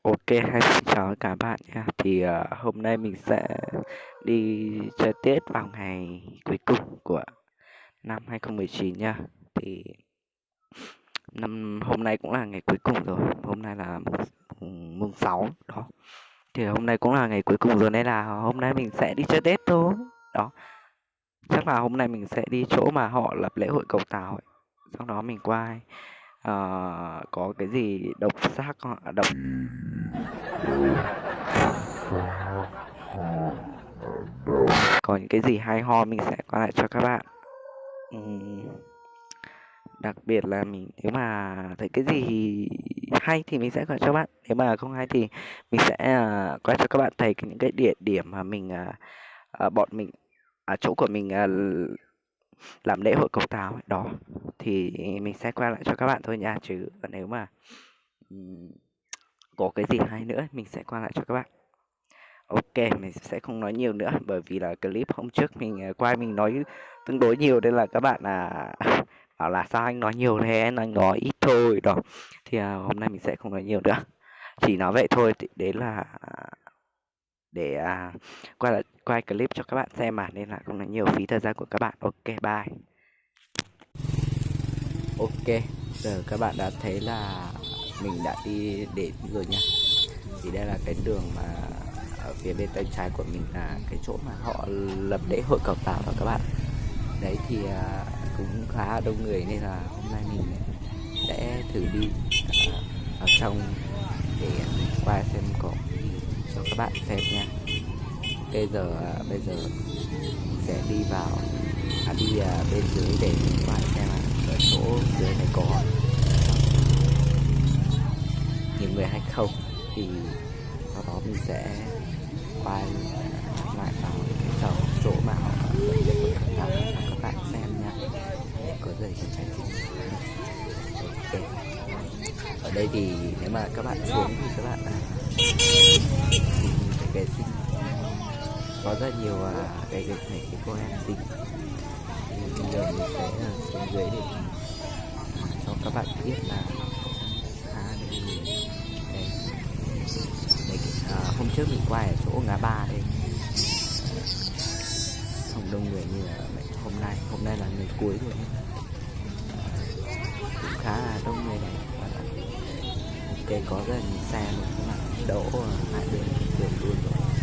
Ok, hay xin chào cả bạn nha. Thì hôm nay mình sẽ đi chơi Tết vào ngày cuối cùng của năm 2019 nha. Thì hôm nay cũng là ngày cuối cùng rồi. Hôm nay là mùng 6 đó. Thì hôm nay cũng là ngày cuối cùng rồi nên là hôm nay mình sẽ đi chơi Tết thôi. Đó, chắc là hôm nay mình sẽ đi chỗ mà họ lập lễ hội cầu Tàu ấy. Sau đó mình qua có cái gì độc giác độc có những cái gì hay ho mình sẽ qua lại cho các bạn. Ừm, Đặc biệt là nếu mà thấy cái gì hay thì mình sẽ gọi cho bạn, nếu mà không hay thì mình sẽ qua cho các bạn thấy những cái địa điểm mà bọn mình ở chỗ của mình làm lễ hội cầu Tàu ấy. Đó thì mình sẽ qua lại cho các bạn thôi nha, chứ còn nếu mà ừm, có cái gì hay nữa mình sẽ qua lại cho các bạn. Ok, mình sẽ không nói nhiều nữa bởi vì là clip hôm trước quay mình nói tương đối nhiều nên là các bạn bảo là sao anh nói nhiều thế, anh nói ít thôi đó. Thì hôm nay mình sẽ không nói nhiều nữa, chỉ nói vậy thôi. Thì đấy là để quay clip cho các bạn xem mà, nên là không nói nhiều phí thời gian của các bạn. Ok, bye. Ok, giờ các bạn đã thấy là mình đã đi đến rồi nha. Thì đây là cái đường mà ở phía bên tay trái của mình là cái chỗ mà họ lập lễ hội cầu Tàu đó các bạn. Đấy thì cũng khá là đông người nên là hôm nay mình sẽ thử đi vào trong để qua xem có gì cho các bạn xem nha. Bây giờ mình sẽ đi vào bên dưới để mình qua xem là ở chỗ dưới này có nhiều người hay không, thì sau đó mình sẽ quay lại vào cái chỗ mà họ lập lễ hội cầu Tàu cho các bạn xem nha, để có gì cho trái tim. Ok, ở đây thì nếu mà các bạn xuống thì các bạn cái ghế xinh, có rất nhiều cái cô em xinh. Thì bây giờ mình sẽ xuống dưới để cho các bạn biết là đây, đây, hôm trước mình quay ở chỗ ngã ba đây, không đông người như là hôm nay là người cuối rồi, cũng khá là đông người này. Ok, có rất là nhiều xe luôn các bạn, đỗ hai bên đường luôn rồi.